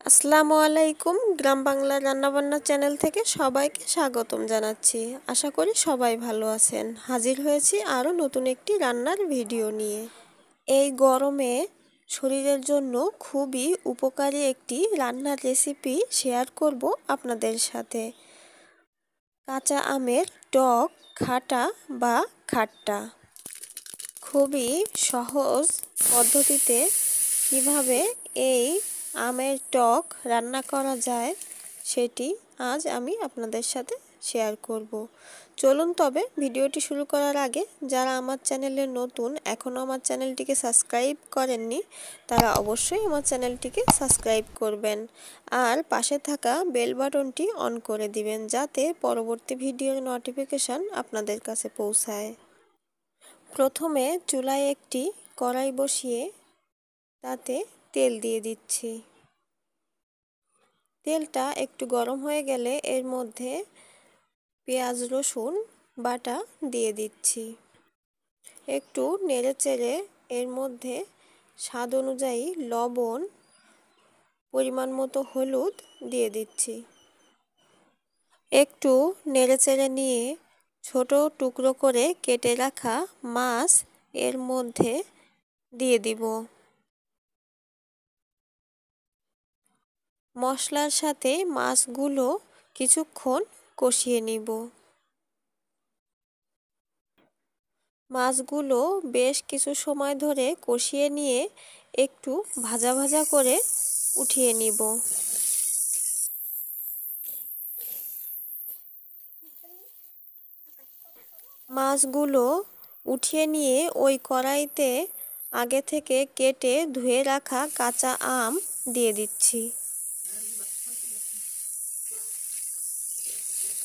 আসসালামু আলাইকুম। গ্রাম বাংলা রান্নাবান্না চ্যানেল থেকে সবাইকে স্বাগতম জানাচ্ছি। আশা করি সবাই ভালো আছেন। হাজির হয়েছি আরও নতুন একটি রান্নার ভিডিও নিয়ে। এই গরমে শরীরের জন্য খুবই উপকারী একটি রান্নার রেসিপি শেয়ার করব আপনাদের সাথে। কাঁচা আমের টক খাটা বা খাট্টা। খুবই সহজ পদ্ধতিতে কিভাবে এই আমের টক রান্না করা যায় সেটি আজ আমি আপনাদের সাথে শেয়ার করব। চলুন তবে ভিডিওটি শুরু করার আগে যারা আমার চ্যানেলে নতুন এখনও আমার চ্যানেলটিকে সাবস্ক্রাইব করেননি তারা অবশ্যই আমার চ্যানেলটিকে সাবস্ক্রাইব করবেন আর পাশে থাকা বেল বাটনটি অন করে দিবেন যাতে পরবর্তী ভিডিওর নোটিফিকেশন আপনাদের কাছে পৌঁছায়। প্রথমে চুলায় একটি কড়াই বসিয়ে তাতে তেল দিয়ে দিচ্ছি। তেলটা একটু গরম হয়ে গেলে এর মধ্যে পেঁয়াজ রসুন বাটা দিয়ে দিচ্ছি। একটু নেড়েচেড়ে এর মধ্যে স্বাদ অনুযায়ী লবণ, পরিমাণ মতো হলুদ দিয়ে দিচ্ছি। একটু নেড়েচেড়ে নিয়ে ছোট টুকরো করে কেটে রাখা মাছ এর মধ্যে দিয়ে দিব। মশলার সাথে মাছগুলো কিছুক্ষণ কষিয়ে নিব। মাছগুলো বেশ কিছু সময় ধরে কষিয়ে নিয়ে একটু ভাজা ভাজা করে উঠিয়ে নিব। মাছগুলো উঠিয়ে নিয়ে ওই কড়াইতে আগে থেকে কেটে ধুয়ে রাখা কাঁচা আম দিয়ে দিচ্ছি।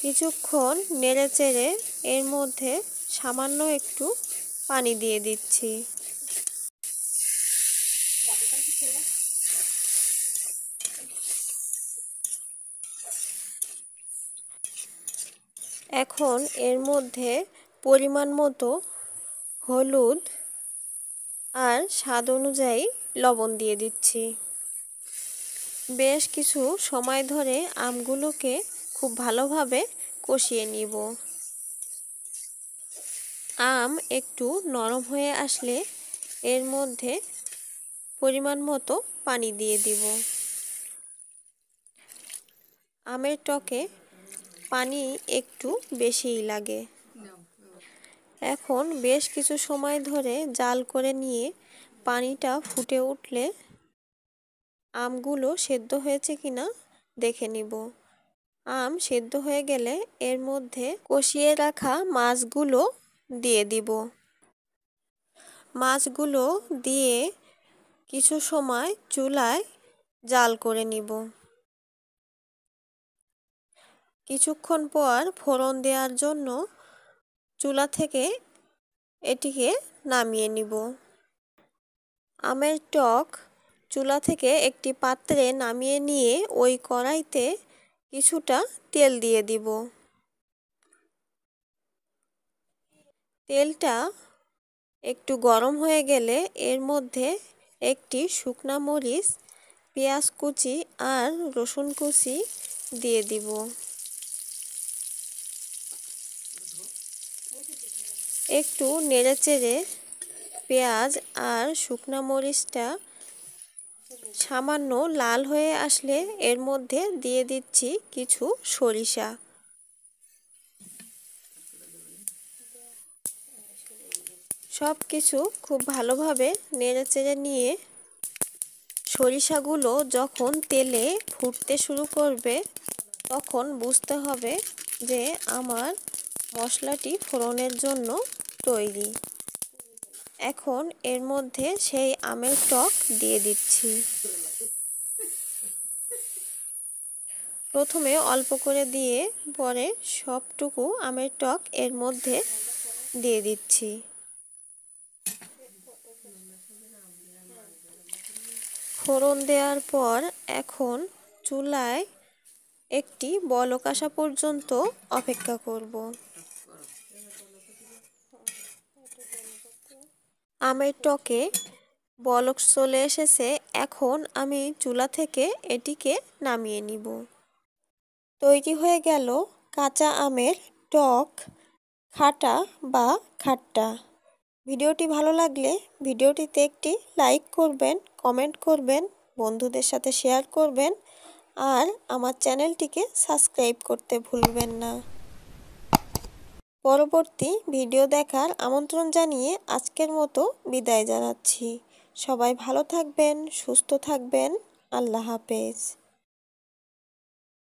কিছুক্ষণ নেড়েচেড়ে এর মধ্যে সামান্য একটু পানি দিয়ে দিচ্ছি। এখন এর মধ্যে পরিমাণ মতো হলুদ আর স্বাদ অনুযায়ী লবণ দিয়ে দিচ্ছি। বেশ কিছু সময় ধরে আমগুলোকে খুব ভালোভাবে কষিয়ে নিব। আম একটু নরম হয়ে আসলে এর মধ্যে পরিমাণ মতো পানি দিয়ে দিব। আমের টকে পানি একটু বেশিই লাগে। এখন বেশ কিছু সময় ধরে জাল করে নিয়ে পানিটা ফুটে উঠলে আমগুলো সেদ্ধ হয়েছে কিনা দেখে নিব। আম সেদ্ধ হয়ে গেলে এর মধ্যে কষিয়ে রাখা মাছগুলো দিয়ে দিব। মাছগুলো দিয়ে কিছু সময় চুলায় জাল করে নিব। কিছুক্ষণ পর ফোড়ন দেওয়ার জন্য চুলা থেকে এটিকে নামিয়ে নিব। আমের টক চুলা থেকে একটি পাত্রে নামিয়ে নিয়ে ওই কড়াইতে কিছুটা তেল দিয়ে দিব। তেলটা একটু গরম হয়ে গেলে এর মধ্যে একটি শুকনা মরিচ, পেঁয়াজ কুচি আর রসুন কুচি দিয়ে দিব। একটু নেড়েচেড়ে পেঁয়াজ আর শুকনা মরিচটা সামান্য লাল হয়ে আসলে এর মধ্যে দিয়ে দিচ্ছি কিছু সরিষা। সব কিছু খুব ভালোভাবে নেড়েচেড়ে নিয়ে সরিষাগুলো যখন তেলে ফুটতে শুরু করবে তখন বুঝতে হবে যে আমার মশলাটি ফোড়নের জন্য তৈরি। এখন এর মধ্যে সেই আমের টক দিয়ে দিচ্ছি। প্রথমে অল্প করে দিয়ে পরে সবটুকু আমের টক এর মধ্যে দিয়ে দিচ্ছি। ফোড়ন দেওয়ার পর এখন চুলায় একটি বলক আসা পর্যন্ত অপেক্ষা করব। আমের টকে বলক চলে এসেছে। এখন আমি চুলা থেকে এটিকে নামিয়ে নিব। তৈরি হয়ে গেল কাঁচা আমের টক খাটা বা খাট্টা। ভিডিওটি ভালো লাগলে ভিডিওটিতে একটি লাইক করবেন, কমেন্ট করবেন, বন্ধুদের সাথে শেয়ার করবেন আর আমার চ্যানেলটিকে সাবস্ক্রাইব করতে ভুলবেন না। পরবর্তী ভিডিও দেখার আমন্ত্রণ জানিয়ে আজকের মতো বিদায় জানাচ্ছি। সবাই ভালো থাকবেন, সুস্থ থাকবেন। আল্লাহ হাফেজ।